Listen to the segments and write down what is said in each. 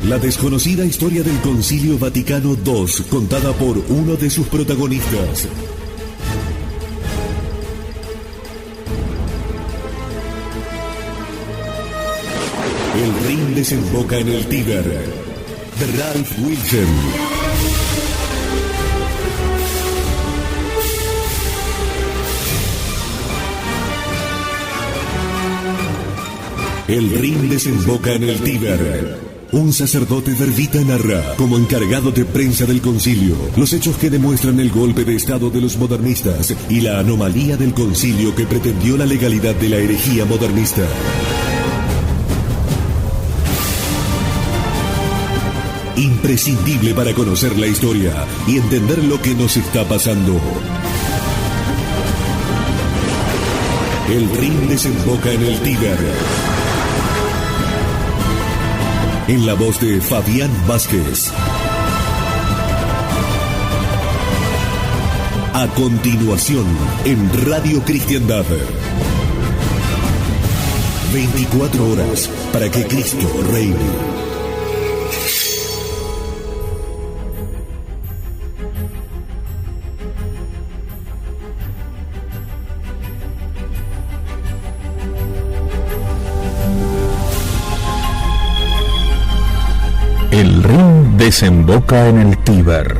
La desconocida historia del Concilio Vaticano II, contada por uno de sus protagonistas. El Rin desemboca en el Tíber, de Ralph Wilson. El Rin desemboca en el Tíber. Un sacerdote verbita narra, como encargado de prensa del concilio, los hechos que demuestran el golpe de estado de los modernistas y la anomalía del concilio que pretendió la legalidad de la herejía modernista. Imprescindible para conocer la historia y entender lo que nos está pasando. El Rin desemboca en el Tíber. En la voz de Fabián Vázquez. A continuación, en Radio Cristiandad. 24 horas para que Cristo reine. El Rin desemboca en el Tíber.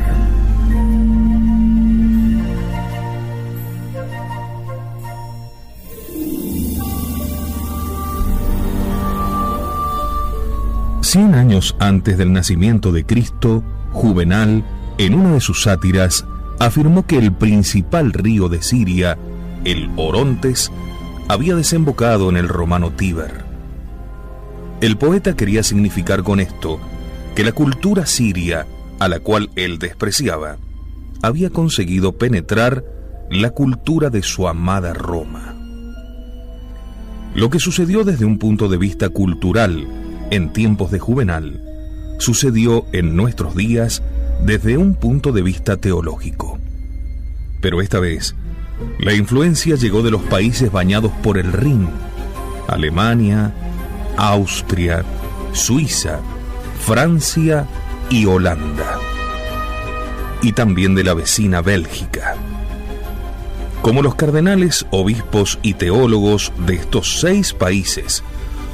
Cien años antes del nacimiento de Cristo, Juvenal, en una de sus sátiras, afirmó que el principal río de Siria, el Orontes, había desembocado en el romano Tíber. El poeta quería significar con esto que la cultura siria, a la cual él despreciaba, había conseguido penetrar la cultura de su amada Roma. Lo que sucedió desde un punto de vista cultural en tiempos de Juvenal, sucedió en nuestros días desde un punto de vista teológico. Pero esta vez, la influencia llegó de los países bañados por el Rin: Alemania, Austria, Suiza, Francia y Holanda, y también de la vecina Bélgica. Como los cardenales, obispos y teólogos de estos 6 países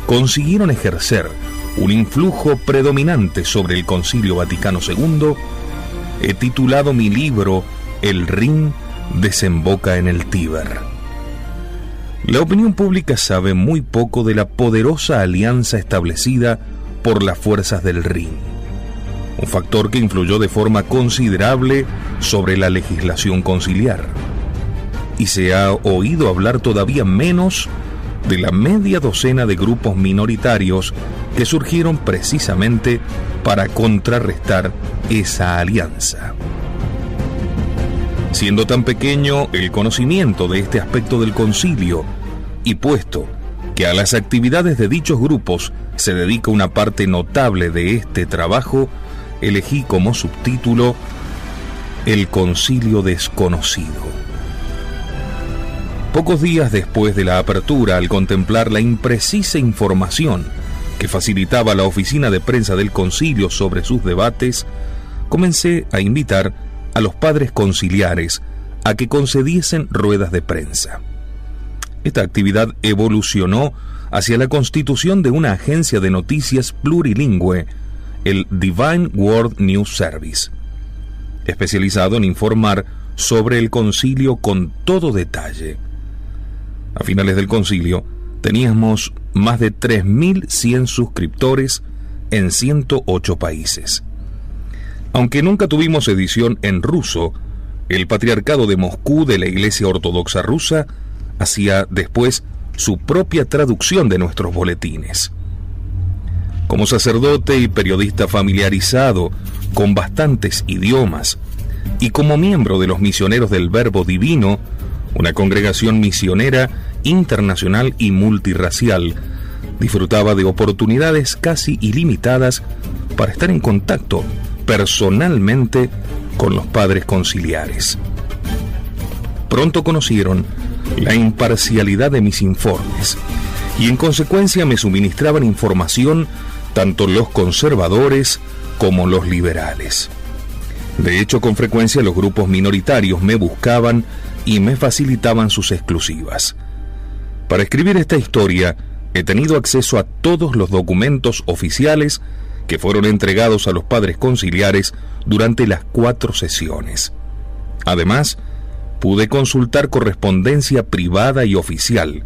consiguieron ejercer un influjo predominante sobre el Concilio Vaticano II, he titulado mi libro El Rin desemboca en el Tíber. La opinión pública sabe muy poco de la poderosa alianza establecida por las fuerzas del Rin, un factor que influyó de forma considerable sobre la legislación conciliar, y se ha oído hablar todavía menos de la media docena de grupos minoritarios que surgieron precisamente para contrarrestar esa alianza. Siendo tan pequeño el conocimiento de este aspecto del concilio, y puesto que a las actividades de dichos grupos se dedica una parte notable de este trabajo, elegí como subtítulo El Concilio Desconocido. Pocos días después de la apertura, al contemplar la imprecisa información que facilitaba la oficina de prensa del concilio sobre sus debates, comencé a invitar a los padres conciliares a que concediesen ruedas de prensa. Esta actividad evolucionó hacia la constitución de una agencia de noticias plurilingüe, el Divine Word News Service, especializado en informar sobre el concilio con todo detalle. A finales del concilio, teníamos más de 3.100 suscriptores en 108 países. Aunque nunca tuvimos edición en ruso, el Patriarcado de Moscú de la Iglesia Ortodoxa Rusa hacía después su propia traducción de nuestros boletines. Como sacerdote y periodista familiarizado con bastantes idiomas, y como miembro de los Misioneros del Verbo Divino, una congregación misionera internacional y multirracial, disfrutaba de oportunidades casi ilimitadas para estar en contacto personalmente con los padres conciliares. Pronto conocieron la imparcialidad de mis informes y en consecuencia me suministraban información tanto los conservadores como los liberales. De hecho, con frecuencia los grupos minoritarios me buscaban y me facilitaban sus exclusivas. Para escribir esta historia, he tenido acceso a todos los documentos oficiales que fueron entregados a los padres conciliares durante las 4 sesiones. Además, pude consultar correspondencia privada y oficial,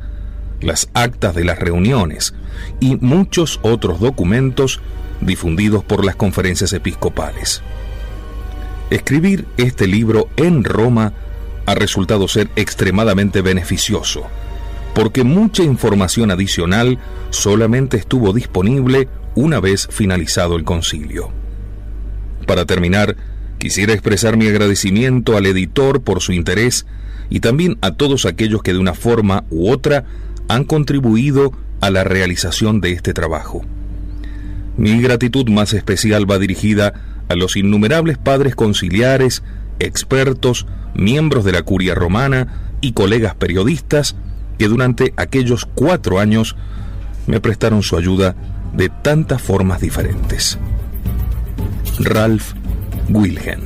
las actas de las reuniones y muchos otros documentos difundidos por las conferencias episcopales. Escribir este libro en Roma ha resultado ser extremadamente beneficioso, porque mucha información adicional solamente estuvo disponible una vez finalizado el concilio. Para terminar, quisiera expresar mi agradecimiento al editor por su interés y también a todos aquellos que de una forma u otra han contribuido a la realización de este trabajo. Mi gratitud más especial va dirigida a los innumerables padres conciliares, expertos, miembros de la Curia Romana y colegas periodistas que durante aquellos 4 años me prestaron su ayuda de tantas formas diferentes. Ralph Wilhelm.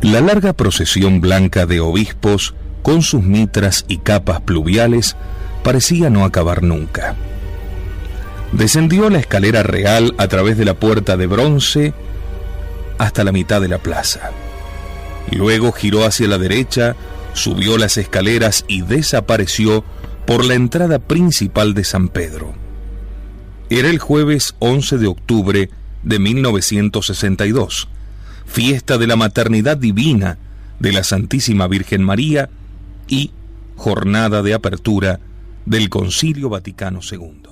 La larga procesión blanca de obispos, con sus mitras y capas pluviales, parecía no acabar nunca. Descendió la escalera real a través de la puerta de bronce hasta la mitad de la plaza. Luego giró hacia la derecha, subió las escaleras y desapareció por la entrada principal de San Pedro. Era el jueves 11 de octubre de 1962, fiesta de la Maternidad Divina de la Santísima Virgen María y jornada de apertura del Concilio Vaticano II.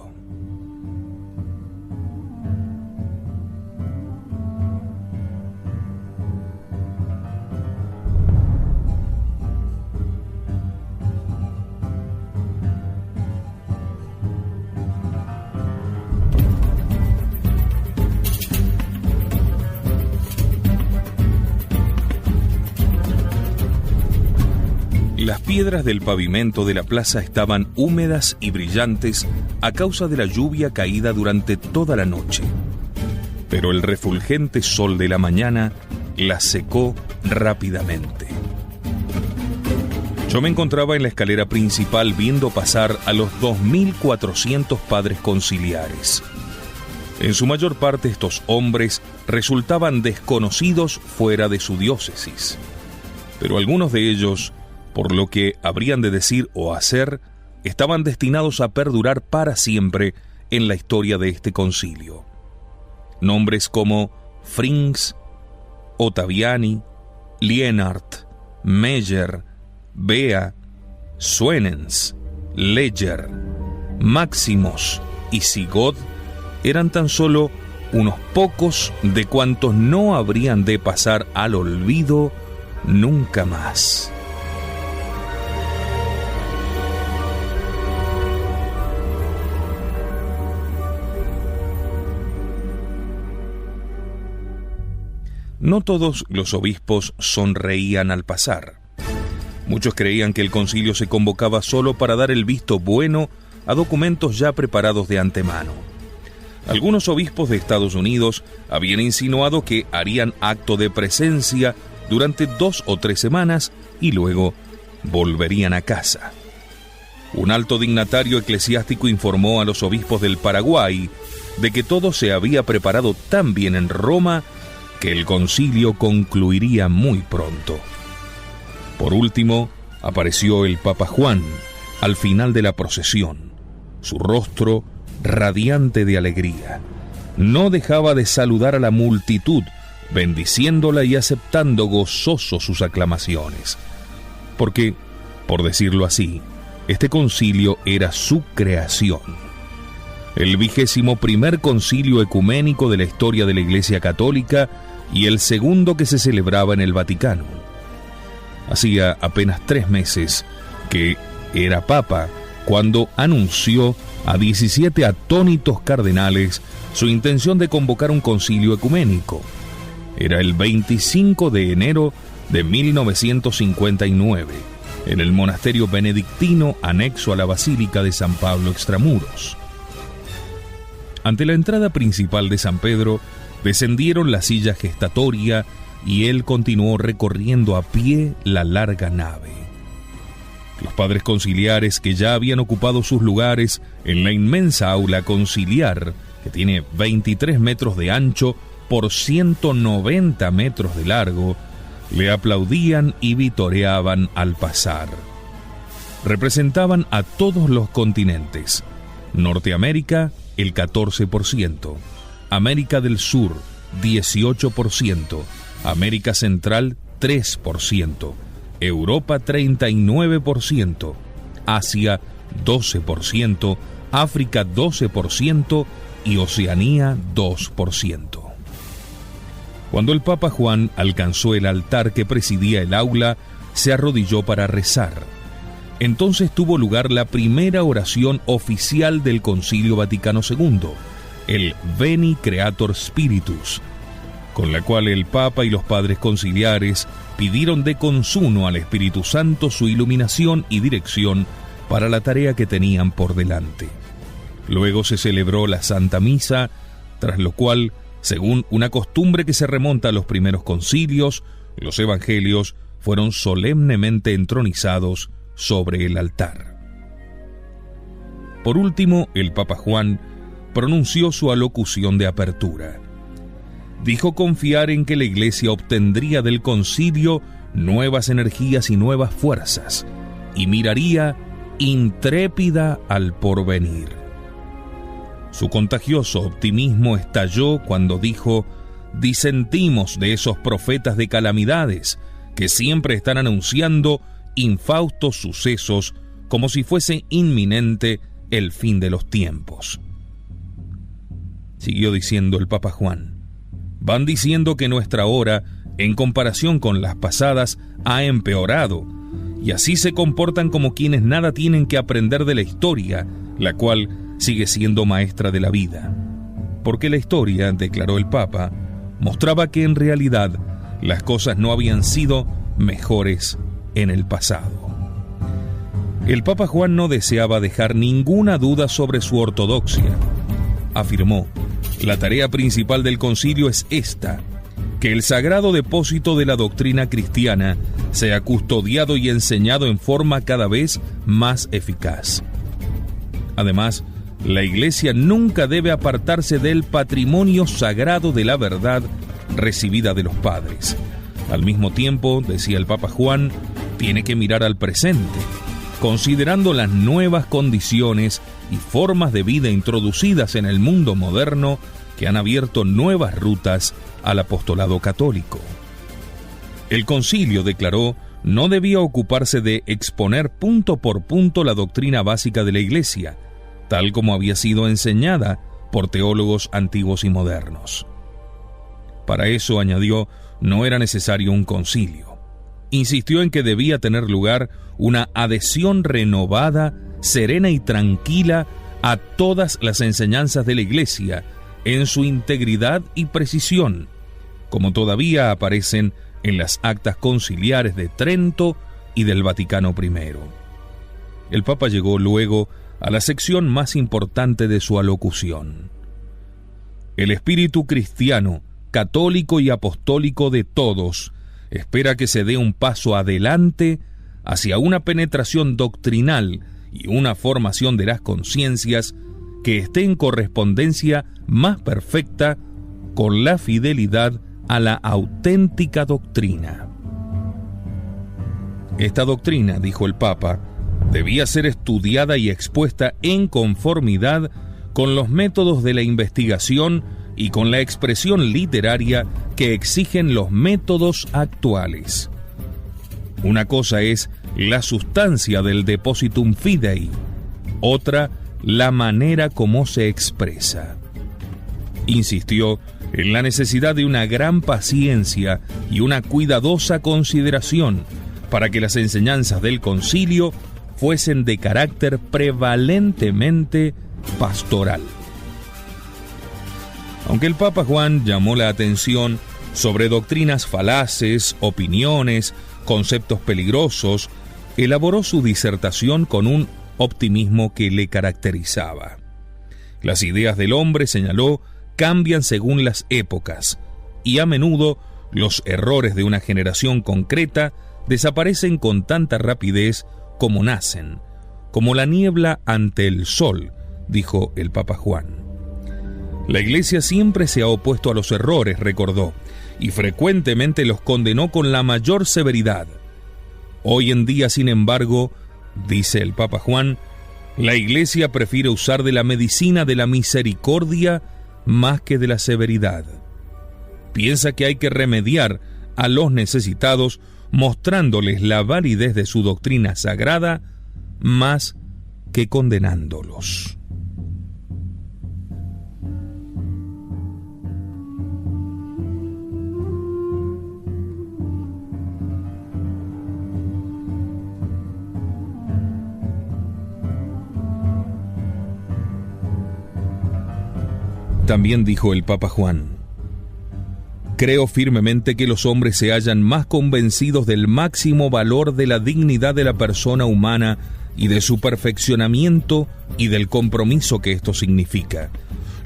Las piedras del pavimento de la plaza estaban húmedas y brillantes a causa de la lluvia caída durante toda la noche. Pero el refulgente sol de la mañana las secó rápidamente. Yo me encontraba en la escalera principal viendo pasar a los 2.400 padres conciliares. En su mayor parte estos hombres resultaban desconocidos fuera de su diócesis, pero algunos de ellos, por lo que habrían de decir o hacer, estaban destinados a perdurar para siempre en la historia de este concilio. Nombres como Frings, Ottaviani, Lienard, Meyer, Bea, Suenens, Ledger, Máximos y Sigod eran tan solo unos pocos de cuantos no habrían de pasar al olvido nunca más. No todos los obispos sonreían al pasar. Muchos creían que el concilio se convocaba solo para dar el visto bueno a documentos ya preparados de antemano. Algunos obispos de Estados Unidos habían insinuado que harían acto de presencia durante 2 o 3 semanas y luego volverían a casa. Un alto dignatario eclesiástico informó a los obispos del Paraguay de que todo se había preparado tan bien en Roma que el concilio concluiría muy pronto. Por último, apareció el Papa Juan al final de la procesión, su rostro radiante de alegría. No dejaba de saludar a la multitud, bendiciéndola y aceptando gozoso sus aclamaciones. Porque, por decirlo así, este concilio era su creación. El 21º concilio ecuménico de la historia de la Iglesia Católica y el segundo que se celebraba en el Vaticano. Hacía apenas 3 meses que era papa cuando anunció a 17 atónitos cardenales su intención de convocar un concilio ecuménico. Era el 25 de enero de 1959, en el monasterio benedictino anexo a la Basílica de San Pablo Extramuros. Ante la entrada principal de San Pedro, descendieron la silla gestatoria y él continuó recorriendo a pie la larga nave. Los padres conciliares, que ya habían ocupado sus lugares en la inmensa aula conciliar, que tiene 23 metros de ancho por 190 metros de largo, le aplaudían y vitoreaban al pasar. Representaban a todos los continentes: Norteamérica, el 14%, América del Sur, 18%, América Central, 3%, Europa, 39%, Asia, 12%, África, 12% y Oceanía, 2%. Cuando el Papa Juan alcanzó el altar que presidía el aula, se arrodilló para rezar. Entonces tuvo lugar la primera oración oficial del Concilio Vaticano II, el Veni Creator Spiritus, con la cual el Papa y los padres conciliares pidieron de consuno al Espíritu Santo su iluminación y dirección para la tarea que tenían por delante. Luego se celebró la Santa Misa, tras lo cual, según una costumbre que se remonta a los primeros concilios, los evangelios fueron solemnemente entronizados sobre el altar. Por último, el Papa Juan pronunció su alocución de apertura. Dijo confiar en que la Iglesia obtendría del concilio nuevas energías y nuevas fuerzas, y miraría intrépida al porvenir. Su contagioso optimismo estalló cuando dijo: disentimos de esos profetas de calamidades que siempre están anunciando infaustos sucesos como si fuese inminente el fin de los tiempos. Siguió diciendo el Papa Juan: van diciendo que nuestra hora, en comparación con las pasadas, ha empeorado, y así se comportan como quienes nada tienen que aprender de la historia, la cual sigue siendo maestra de la vida. Porque la historia, declaró el Papa, mostraba que en realidad las cosas no habían sido mejores en el pasado. El Papa Juan no deseaba dejar ninguna duda sobre su ortodoxia. Afirmó: la tarea principal del concilio es esta, que el sagrado depósito de la doctrina cristiana sea custodiado y enseñado en forma cada vez más eficaz. Además, la Iglesia nunca debe apartarse del patrimonio sagrado de la verdad recibida de los padres. Al mismo tiempo, decía el Papa Juan, tiene que mirar al presente, considerando las nuevas condiciones y formas de vida introducidas en el mundo moderno que han abierto nuevas rutas al apostolado católico. El concilio, declaró, no debía ocuparse de exponer punto por punto la doctrina básica de la Iglesia, tal como había sido enseñada por teólogos antiguos y modernos. Para eso, añadió, no era necesario un concilio. Insistió en que debía tener lugar una adhesión renovada, serena y tranquila a todas las enseñanzas de la Iglesia, en su integridad y precisión, como todavía aparecen en las actas conciliares de Trento y del Vaticano I. El Papa llegó luego a la sección más importante de su alocución. El espíritu cristiano, católico y apostólico de todos, espera que se dé un paso adelante hacia una penetración doctrinal y una formación de las conciencias que esté en correspondencia más perfecta con la fidelidad a la auténtica doctrina. Esta doctrina, dijo el Papa, debía ser estudiada y expuesta en conformidad con los métodos de la investigación y con la expresión literaria que exigen los métodos actuales. Una cosa es la sustancia del depositum fidei, otra la manera como se expresa. Insistió en la necesidad de una gran paciencia y una cuidadosa consideración para que las enseñanzas del concilio fuesen de carácter prevalentemente pastoral. Aunque el Papa Juan llamó la atención sobre doctrinas falaces, opiniones, conceptos peligrosos, elaboró su disertación con un optimismo que le caracterizaba. Las ideas del hombre, señaló, cambian según las épocas, y a menudo los errores de una generación concreta desaparecen con tanta rapidez como nacen, como la niebla ante el sol, dijo el Papa Juan. La Iglesia siempre se ha opuesto a los errores, recordó, y frecuentemente los condenó con la mayor severidad. Hoy en día, sin embargo, dice el Papa Juan, la Iglesia prefiere usar de la medicina de la misericordia más que de la severidad. Piensa que hay que remediar a los necesitados mostrándoles la validez de su doctrina sagrada más que condenándolos. También dijo el Papa Juan: creo firmemente que los hombres se hallan más convencidos del máximo valor de la dignidad de la persona humana y de su perfeccionamiento y del compromiso que esto significa.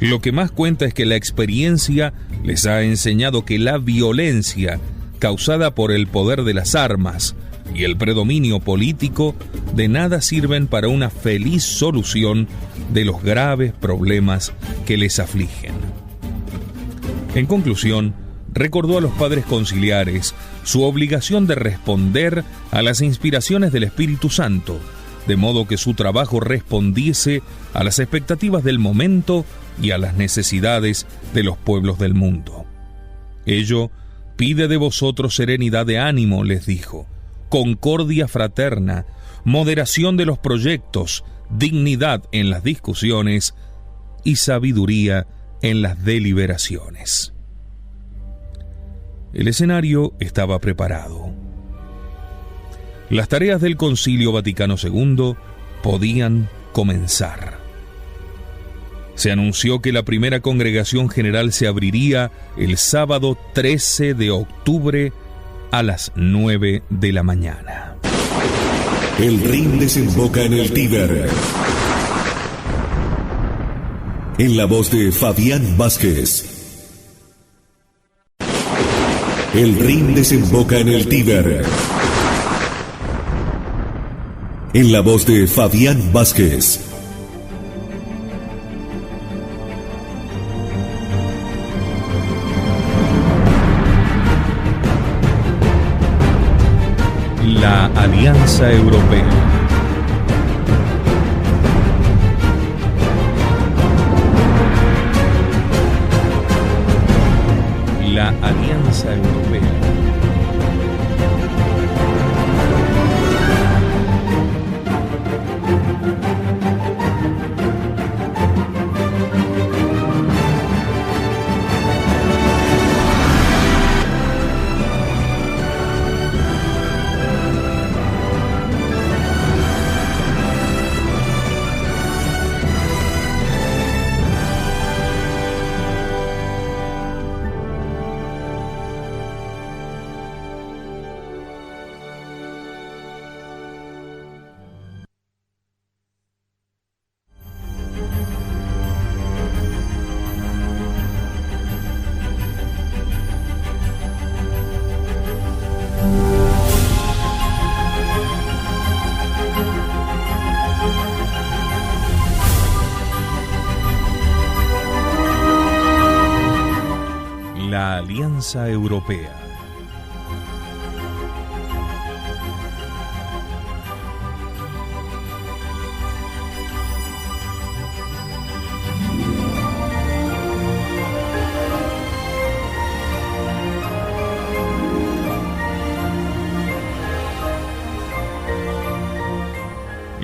Lo que más cuenta es que la experiencia les ha enseñado que la violencia causada por el poder de las armas y el predominio político de nada sirven para una feliz solución de los graves problemas que les afligen. En conclusión, recordó a los padres conciliares su obligación de responder a las inspiraciones del Espíritu Santo, de modo que su trabajo respondiese a las expectativas del momento y a las necesidades de los pueblos del mundo. Ello pide de vosotros serenidad de ánimo, les dijo, concordia fraterna, moderación de los proyectos, dignidad en las discusiones y sabiduría en las deliberaciones. El escenario estaba preparado. Las tareas del Concilio Vaticano II podían comenzar. Se anunció que la primera congregación general se abriría el sábado 13 de octubre a las 9 de la mañana. El Rin desemboca en el Tíber. En la voz de Fabián Vázquez. El Rin desemboca en el Tíber. En la voz de Fabián Vázquez. La Alianza Europea. La Alianza Europea. La Alianza Europea.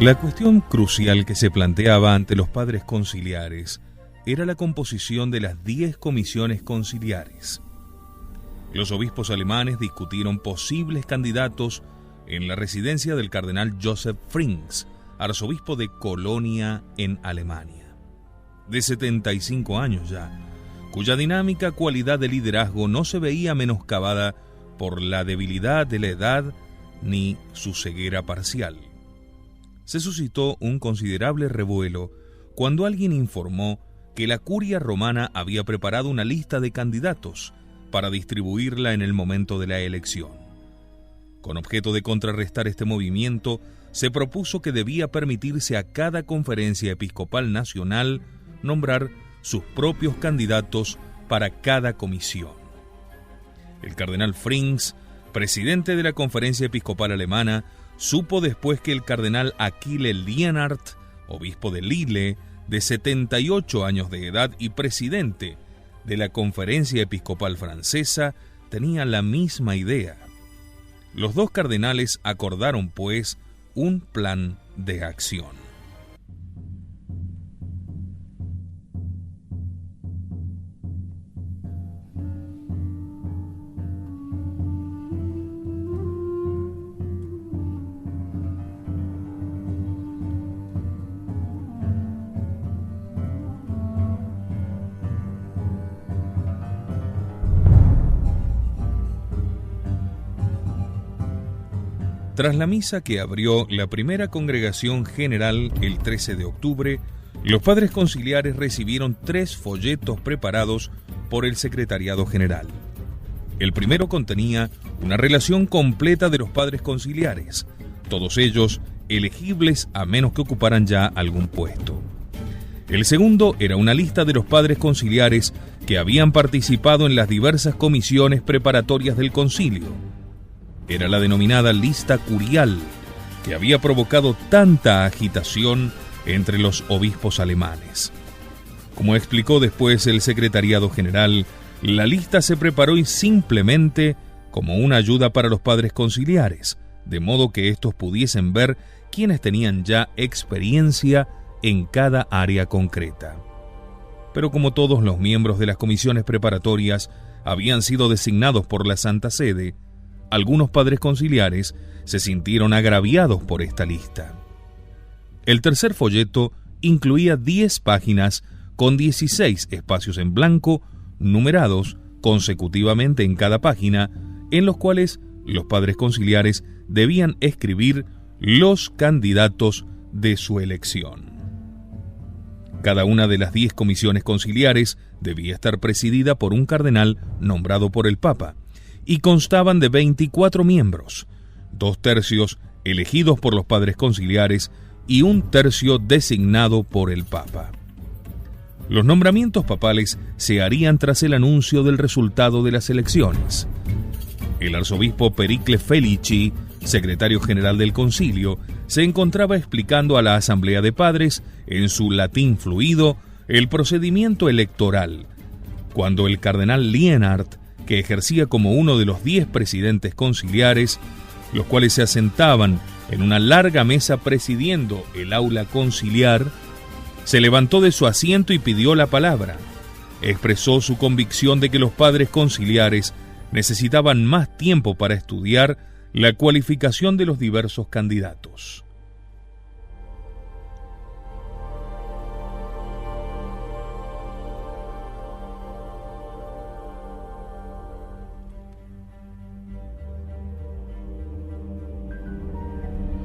La cuestión crucial que se planteaba ante los padres conciliares era la composición de las 10 comisiones conciliares. Los obispos alemanes discutieron posibles candidatos en la residencia del cardenal Joseph Frings, arzobispo de Colonia en Alemania, de 75 años ya, cuya dinámica cualidad de liderazgo no se veía menoscabada por la debilidad de la edad ni su ceguera parcial. Se suscitó un considerable revuelo cuando alguien informó que la curia romana había preparado una lista de candidatos para distribuirla en el momento de la elección. Con objeto de contrarrestar este movimiento, se propuso que debía permitirse a cada conferencia episcopal nacional nombrar sus propios candidatos para cada comisión. El cardenal Frings, presidente de la Conferencia Episcopal Alemana, supo después que el cardenal Achille Lienhardt, obispo de Lille, de 78 años de edad y presidente de la Conferencia Episcopal Francesa, tenía la misma idea. Los dos cardenales acordaron, pues, un plan de acción. Tras la misa que abrió la primera congregación general el 13 de octubre, los padres conciliares recibieron 3 folletos preparados por el Secretariado General. El primero contenía una relación completa de los padres conciliares, todos ellos elegibles a menos que ocuparan ya algún puesto. El segundo era una lista de los padres conciliares que habían participado en las diversas comisiones preparatorias del concilio. Era la denominada lista curial, que había provocado tanta agitación entre los obispos alemanes. Como explicó después el Secretariado General, la lista se preparó simplemente como una ayuda para los padres conciliares, de modo que estos pudiesen ver quiénes tenían ya experiencia en cada área concreta. Pero como todos los miembros de las comisiones preparatorias habían sido designados por la Santa Sede, algunos padres conciliares se sintieron agraviados por esta lista. El tercer folleto incluía 10 páginas con 16 espacios en blanco, numerados consecutivamente en cada página, en los cuales los padres conciliares debían escribir los candidatos de su elección. Cada una de las 10 comisiones conciliares debía estar presidida por un cardenal nombrado por el Papa, y constaban de 24 miembros, 2/3 elegidos por los padres conciliares y 1/3 designado por el Papa. Los nombramientos papales se harían tras el anuncio del resultado de las elecciones. El arzobispo Pericle Felici, secretario general del concilio, se encontraba explicando a la asamblea de padres, en su latín fluido, el procedimiento electoral, cuando el cardenal Lienhardt, que ejercía como uno de los 10 presidentes conciliares, los cuales se asentaban en una larga mesa presidiendo el aula conciliar, se levantó de su asiento y pidió la palabra. Expresó su convicción de que los padres conciliares necesitaban más tiempo para estudiar la cualificación de los diversos candidatos.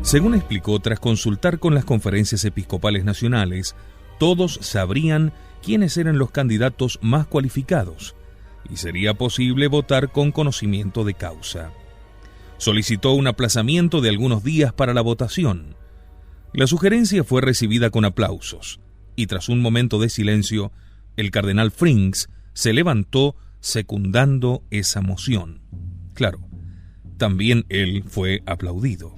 Según explicó, tras consultar con las conferencias episcopales nacionales, todos sabrían quiénes eran los candidatos más cualificados y sería posible votar con conocimiento de causa. Solicitó un aplazamiento de algunos días para la votación. La sugerencia fue recibida con aplausos y tras un momento de silencio, el cardenal Frings se levantó secundando esa moción. Claro, también él fue aplaudido.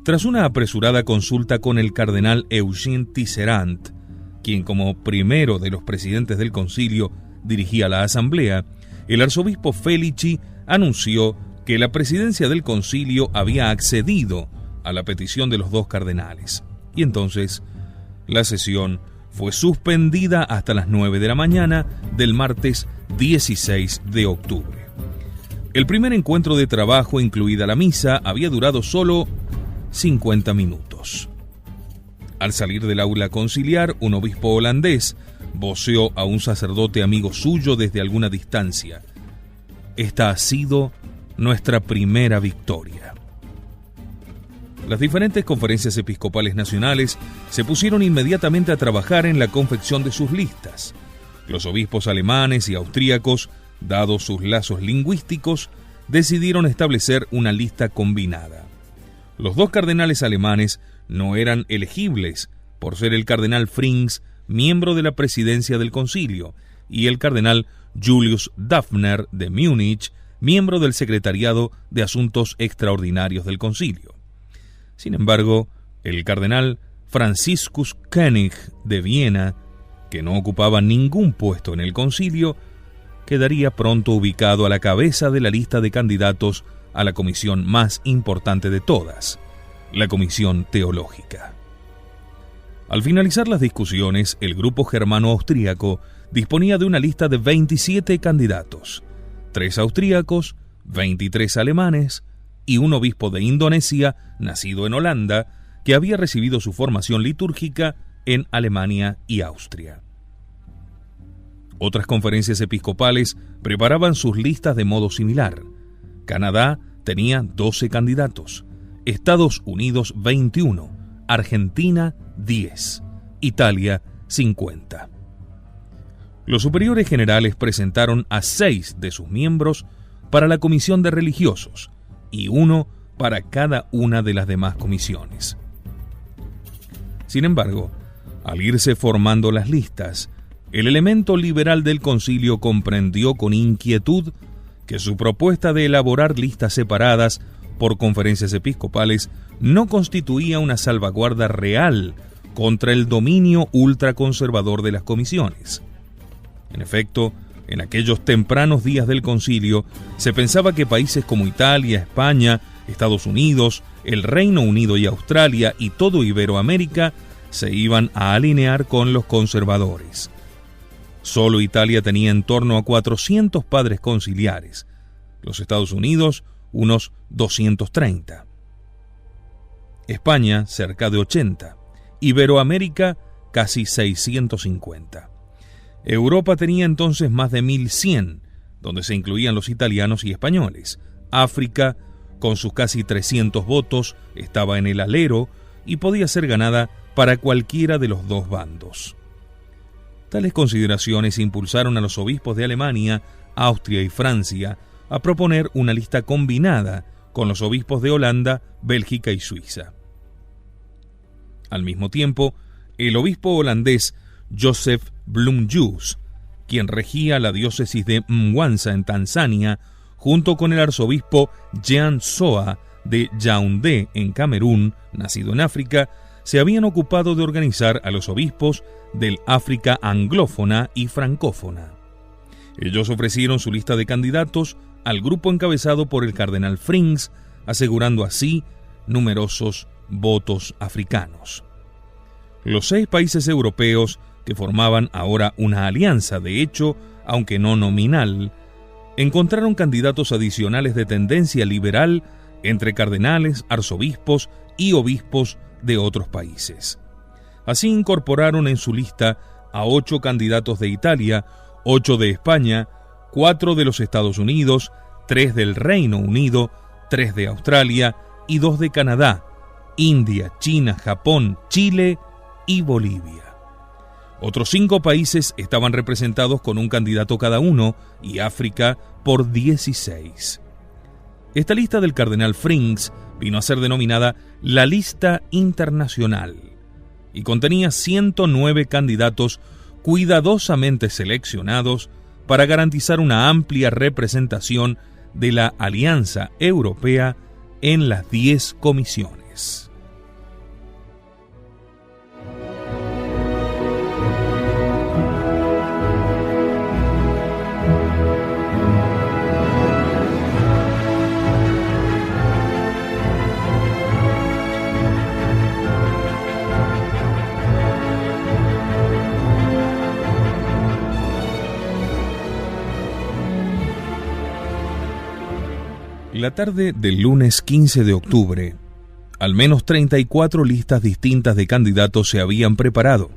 Tras una apresurada consulta con el cardenal Eugene Tisserand, quien como primero de los presidentes del concilio dirigía la asamblea, el arzobispo Felici anunció que la presidencia del concilio había accedido a la petición de los dos cardenales. Y entonces la sesión fue suspendida hasta las 9 de la mañana del martes 16 de octubre. El primer encuentro de trabajo, incluida la misa, había durado solo 50 minutos. Al salir del aula conciliar, un obispo holandés voceó a un sacerdote amigo suyo desde alguna distancia: «Esta ha sido nuestra primera victoria». Las diferentes conferencias episcopales nacionales se pusieron inmediatamente a trabajar en la confección de sus listas. Los obispos alemanes y austríacos, dados sus lazos lingüísticos, decidieron establecer una lista combinada. Los dos cardenales alemanes no eran elegibles por ser el cardenal Frings, miembro de la presidencia del concilio, y el cardenal Julius Daphner de Múnich, miembro del secretariado de Asuntos Extraordinarios del concilio. Sin embargo, el cardenal Franciscus Koenig de Viena, que no ocupaba ningún puesto en el concilio, quedaría pronto ubicado a la cabeza de la lista de candidatos a la comisión más importante de todas, la Comisión Teológica. Al finalizar las discusiones, el grupo germano-austríaco disponía de una lista de 27 candidatos, 3 austríacos, 23 alemanes y un obispo de Indonesia, nacido en Holanda, que había recibido su formación litúrgica en Alemania y Austria. Otras conferencias episcopales preparaban sus listas de modo similar. Canadá tenía 12 candidatos, Estados Unidos 21, Argentina 10, Italia 50. Los superiores generales presentaron a 6 de sus miembros para la comisión de religiosos y 1 para cada una de las demás comisiones. Sin embargo, al irse formando las listas, el elemento liberal del concilio comprendió con inquietud que su propuesta de elaborar listas separadas por conferencias episcopales no constituía una salvaguarda real contra el dominio ultraconservador de las comisiones. En efecto, en aquellos tempranos días del concilio, se pensaba que países como Italia, España, Estados Unidos, el Reino Unido y Australia y todo Iberoamérica se iban a alinear con los conservadores. Solo Italia tenía en torno a 400 padres conciliares, los Estados Unidos unos 230. España cerca de 80, Iberoamérica casi 650. Europa tenía entonces más de 1100, donde se incluían los italianos y españoles. África, con sus casi 300 votos, estaba en el alero y podía ser ganada para cualquiera de los dos bandos. Tales consideraciones impulsaron a los obispos de Alemania, Austria y Francia a proponer una lista combinada con los obispos de Holanda, Bélgica y Suiza. Al mismo tiempo, el obispo holandés Joseph Blumhuis, quien regía la diócesis de Mwanza en Tanzania, junto con el arzobispo Jean Soa de Yaoundé en Camerún, nacido en África, se habían ocupado de organizar a los obispos del África anglófona y francófona. Ellos ofrecieron su lista de candidatos al grupo encabezado por el cardenal Frings, asegurando así numerosos votos africanos. Los 6 países europeos, que formaban ahora una alianza de hecho, aunque no nominal, encontraron candidatos adicionales de tendencia liberal entre cardenales, arzobispos y obispos de otros países. Así incorporaron en su lista a 8 candidatos de Italia, 8 de España, 4 de los Estados Unidos, 3 del Reino Unido, 3 de Australia y 2 de Canadá, India, China, Japón, Chile y Bolivia. Otros 5 países estaban representados con un candidato cada uno y África por 16. Esta lista del cardenal Frings vino a ser denominada la Lista Internacional y contenía 109 candidatos cuidadosamente seleccionados para garantizar una amplia representación de la Alianza Europea en las 10 comisiones. La tarde del lunes 15 de octubre, al menos 34 listas distintas de candidatos se habían preparado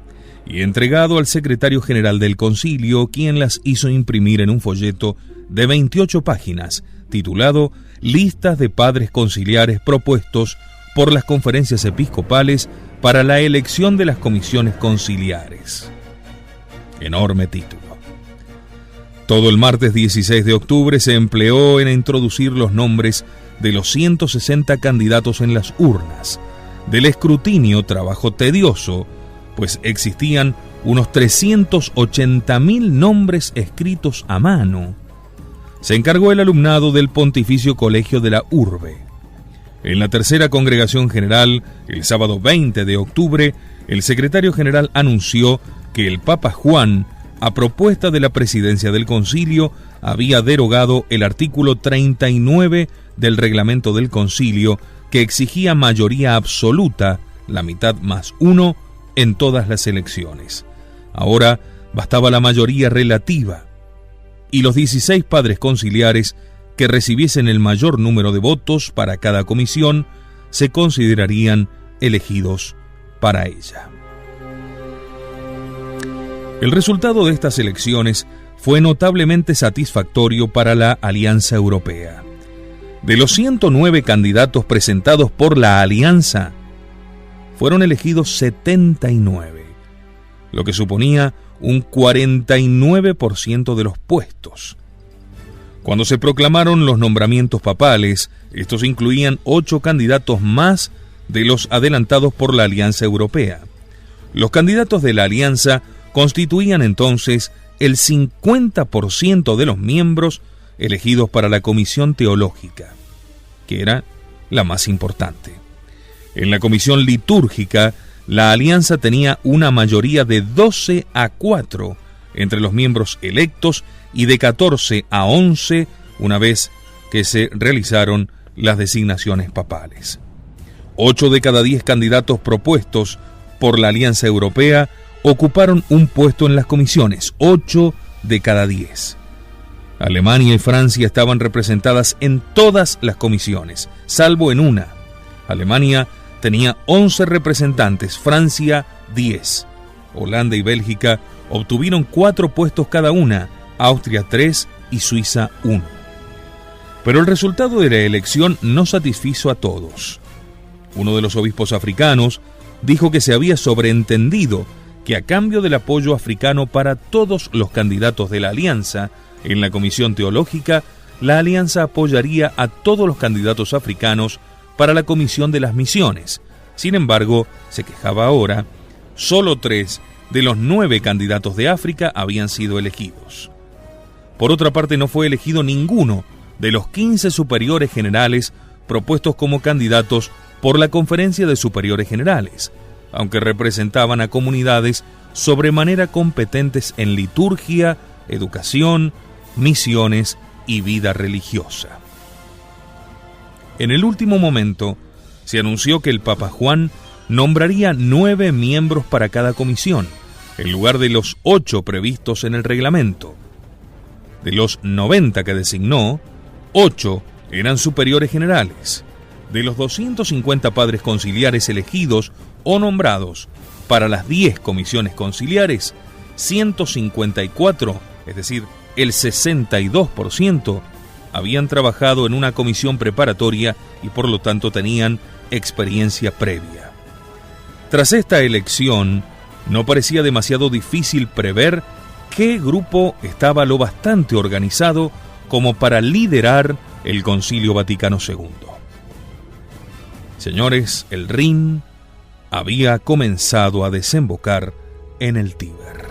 y entregado al secretario general del concilio, quien las hizo imprimir en un folleto de 28 páginas, titulado Listas de padres conciliares propuestos por las conferencias episcopales para la elección de las comisiones conciliares. Enorme título. Todo el martes 16 de octubre se empleó en introducir los nombres de los 160 candidatos en las urnas. Del escrutinio, trabajo tedioso, pues existían unos 380.000 nombres escritos a mano. Se encargó el alumnado del Pontificio Colegio de la Urbe. En la tercera congregación general, el sábado 20 de octubre, el secretario general anunció que el Papa Juan, a propuesta de la presidencia del concilio, había derogado el artículo 39 del reglamento del concilio, que exigía mayoría absoluta, la mitad más uno, en todas las elecciones. Ahora bastaba la mayoría relativa, y los 16 padres conciliares que recibiesen el mayor número de votos para cada comisión se considerarían elegidos para ella. El resultado de estas elecciones fue notablemente satisfactorio para la Alianza Europea. De los 109 candidatos presentados por la Alianza, fueron elegidos 79, lo que suponía un 49% de los puestos. Cuando se proclamaron los nombramientos papales, estos incluían 8 candidatos más de los adelantados por la Alianza Europea. Los candidatos de la Alianza constituían entonces el 50% de los miembros elegidos para la Comisión Teológica, que era la más importante. En la Comisión Litúrgica, la Alianza tenía una mayoría de 12-4 entre los miembros electos y de 14-11 una vez que se realizaron las designaciones papales. 8 de cada 10 candidatos propuestos por la Alianza Europea ocuparon un puesto en las comisiones, 8 de cada 10. Alemania y Francia estaban representadas en todas las comisiones, salvo en una. Alemania tenía 11 representantes, Francia 10. Holanda y Bélgica obtuvieron 4 puestos cada una, Austria 3 y Suiza 1. Pero el resultado de la elección no satisfizo a todos. Uno de los obispos africanos dijo que se había sobreentendido que a cambio del apoyo africano para todos los candidatos de la Alianza, en la Comisión Teológica, la Alianza apoyaría a todos los candidatos africanos para la Comisión de las Misiones. Sin embargo, se quejaba ahora, solo 3 de los 9 candidatos de África habían sido elegidos. Por otra parte, no fue elegido ninguno de los 15 superiores generales propuestos como candidatos por la Conferencia de Superiores Generales, aunque representaban a comunidades sobremanera competentes en liturgia, educación, misiones y vida religiosa. En el último momento, se anunció que el Papa Juan nombraría 9 miembros para cada comisión, en lugar de los 8 previstos en el reglamento. De los 90 que designó, 8 eran superiores generales. De los 250 padres conciliares elegidos o nombrados para las 10 comisiones conciliares, 154, es decir, el 62%, habían trabajado en una comisión preparatoria y por lo tanto tenían experiencia previa. Tras esta elección, no parecía demasiado difícil prever qué grupo estaba lo bastante organizado como para liderar el Concilio Vaticano II. Señores, el Rin había comenzado a desembocar en el Tíber.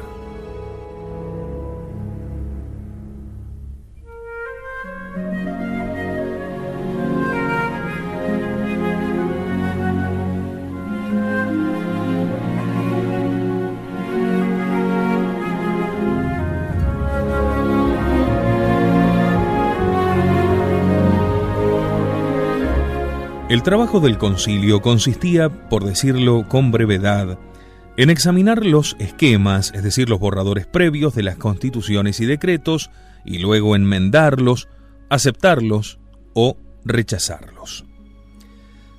El trabajo del concilio consistía, por decirlo con brevedad, en examinar los esquemas, es decir, los borradores previos de las constituciones y decretos, y luego enmendarlos, aceptarlos o rechazarlos.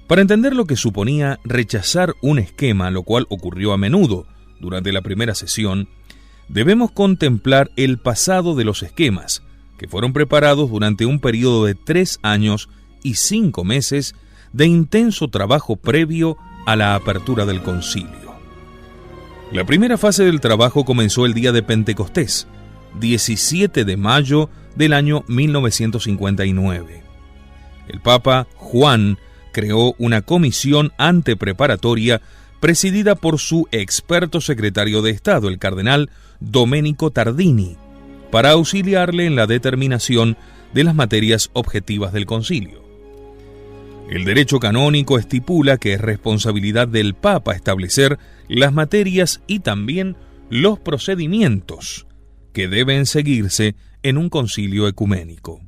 Para entender lo que suponía rechazar un esquema, lo cual ocurrió a menudo durante la primera sesión, debemos contemplar el pasado de los esquemas, que fueron preparados durante un periodo de 3 años y 5 meses de intenso trabajo previo a la apertura del concilio. La primera fase del trabajo comenzó el día de Pentecostés, 17 de mayo del año 1959. El Papa Juan creó una comisión antepreparatoria presidida por su experto secretario de Estado, el cardenal Domenico Tardini, para auxiliarle en la determinación de las materias objetivas del concilio. El derecho canónico estipula que es responsabilidad del Papa establecer las materias y también los procedimientos que deben seguirse en un concilio ecuménico.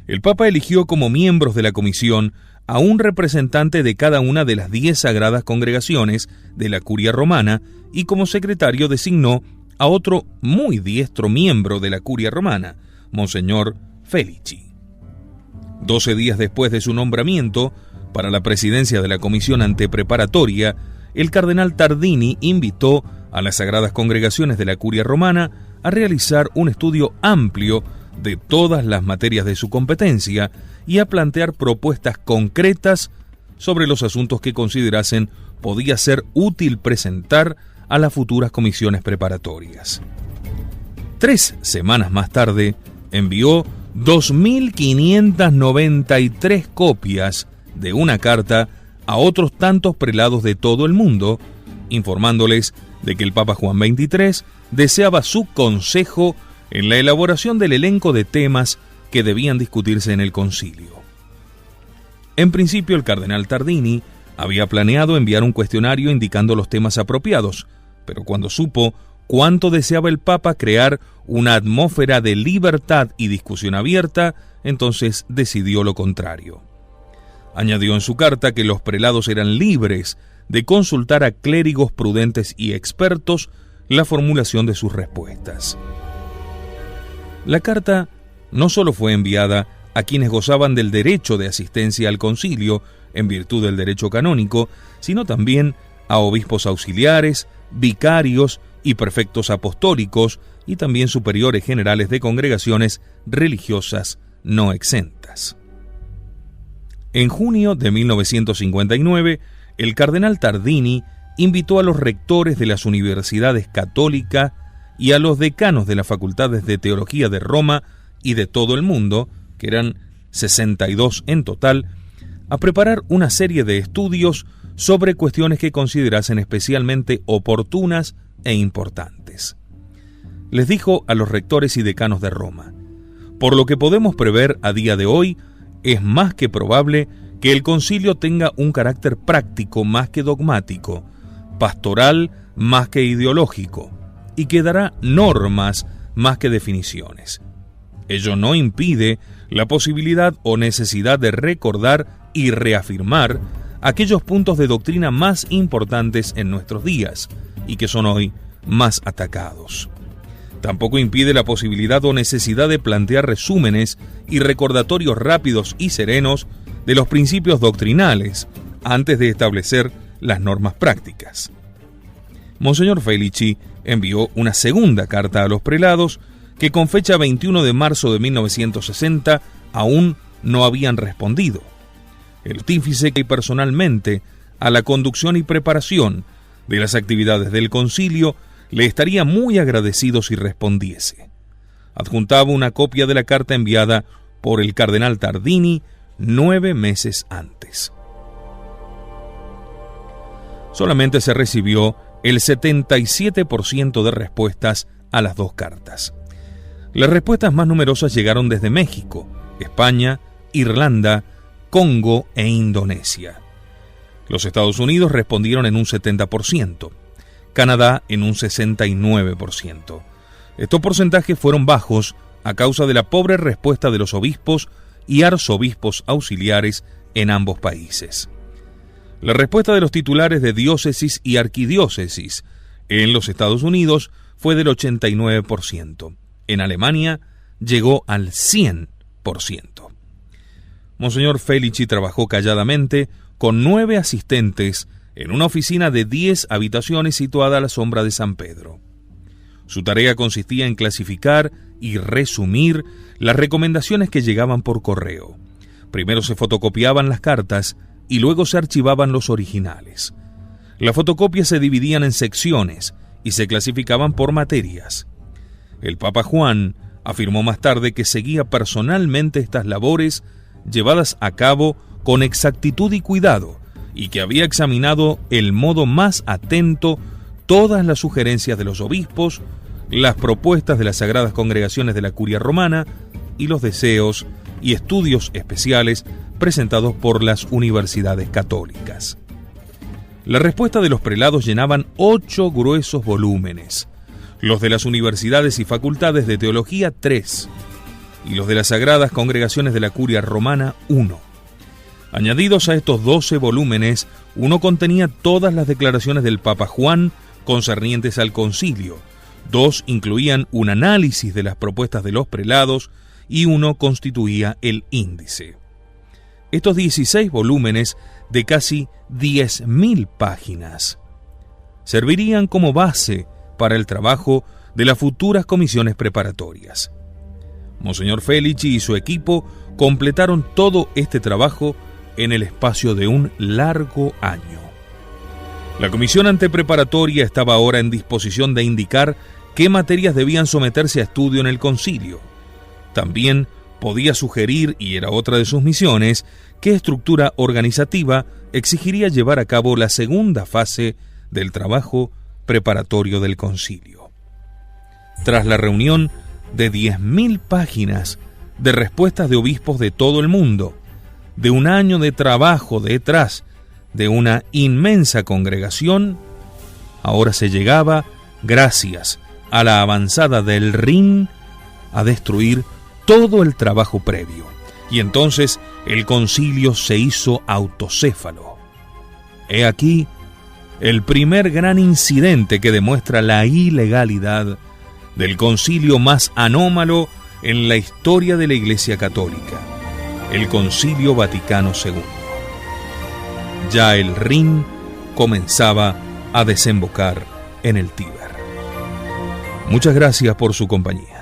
El Papa eligió como miembros de la comisión a un representante de cada una de las 10 sagradas congregaciones de la Curia Romana y como secretario designó a otro muy diestro miembro de la Curia Romana, Monseñor Felici. 12 días después de su nombramiento para la presidencia de la comisión antepreparatoria, el cardenal Tardini invitó a las sagradas congregaciones de la Curia Romana a realizar un estudio amplio de todas las materias de su competencia y a plantear propuestas concretas sobre los asuntos que considerasen podía ser útil presentar a las futuras comisiones preparatorias. 3 semanas más tarde, envió 2.593 copias de una carta a otros tantos prelados de todo el mundo, informándoles de que el Papa Juan XXIII deseaba su consejo en la elaboración del elenco de temas que debían discutirse en el concilio. En principio, el cardenal Tardini había planeado enviar un cuestionario indicando los temas apropiados, pero cuando supo cuánto deseaba el Papa crear una atmósfera de libertad y discusión abierta, entonces decidió lo contrario. Añadió en su carta que los prelados eran libres de consultar a clérigos prudentes y expertos la formulación de sus respuestas. La carta no solo fue enviada a quienes gozaban del derecho de asistencia al concilio en virtud del derecho canónico, sino también a obispos auxiliares, vicarios y prefectos apostólicos y también superiores generales de congregaciones religiosas no exentas. En junio de 1959, el cardenal Tardini invitó a los rectores de las universidades católicas y a los decanos de las facultades de teología de Roma y de todo el mundo, que eran 62 en total, a preparar una serie de estudios sobre cuestiones que considerasen especialmente oportunas e importantes. Les dijo a los rectores y decanos de Roma: por lo que podemos prever a día de hoy, es más que probable que el concilio tenga un carácter práctico más que dogmático, pastoral más que ideológico, y que dará normas más que definiciones. Ello no impide la posibilidad o necesidad de recordar y reafirmar aquellos puntos de doctrina más importantes en nuestros días y que son hoy más atacados. Tampoco impide la posibilidad o necesidad de plantear resúmenes y recordatorios rápidos y serenos de los principios doctrinales antes de establecer las normas prácticas. Monseñor Felici envió una segunda carta a los prelados que con fecha 21 de marzo de 1960 aún no habían respondido. El pontífice que personalmente a la conducción y preparación de las actividades del concilio le estaría muy agradecido si respondiese. Adjuntaba una copia de la carta enviada por el cardenal Tardini 9 meses antes. Solamente se recibió el 77% de respuestas a las 2 cartas. Las respuestas más numerosas llegaron desde México, España, Irlanda, Congo e Indonesia. Los Estados Unidos respondieron en un 70%, Canadá en un 69%. Estos porcentajes fueron bajos a causa de la pobre respuesta de los obispos y arzobispos auxiliares en ambos países. La respuesta de los titulares de diócesis y arquidiócesis en los Estados Unidos fue del 89%. En Alemania llegó al 100%. Monseñor Felici trabajó calladamente con 9 asistentes en una oficina de 10 habitaciones situada a la sombra de San Pedro. Su tarea consistía en clasificar y resumir las recomendaciones que llegaban por correo. Primero se fotocopiaban las cartas y luego se archivaban los originales. Las fotocopias se dividían en secciones y se clasificaban por materias. El Papa Juan afirmó más tarde que seguía personalmente estas labores llevadas a cabo con exactitud y cuidado, y que había examinado el modo más atento todas las sugerencias de los obispos, las propuestas de las sagradas congregaciones de la Curia Romana y los deseos y estudios especiales presentados por las universidades católicas. La respuesta de los prelados llenaban 8 gruesos volúmenes, los de las universidades y facultades de teología 3, y los de las sagradas congregaciones de la Curia Romana 1. Añadidos a estos 12 volúmenes, uno contenía todas las declaraciones del Papa Juan concernientes al concilio, 2 incluían un análisis de las propuestas de los prelados y uno constituía el índice. Estos 16 volúmenes de casi 10.000 páginas servirían como base para el trabajo de las futuras comisiones preparatorias. Monseñor Felici y su equipo completaron todo este trabajo en el espacio de un largo año. La comisión antepreparatoria estaba ahora en disposición de indicar qué materias debían someterse a estudio en el concilio. También podía sugerir, y era otra de sus misiones, qué estructura organizativa exigiría llevar a cabo la segunda fase del trabajo preparatorio del concilio. Tras la reunión de 10.000 páginas de respuestas de obispos de todo el mundo, de un año de trabajo detrás de una inmensa congregación, ahora se llegaba, gracias a la avanzada del Rin, a destruir todo el trabajo previo. Y entonces el concilio se hizo autocéfalo. He aquí el primer gran incidente que demuestra la ilegalidad del concilio más anómalo en la historia de la Iglesia Católica, el Concilio Vaticano II. Ya el Rin comenzaba a desembocar en el Tíber. Muchas gracias por su compañía.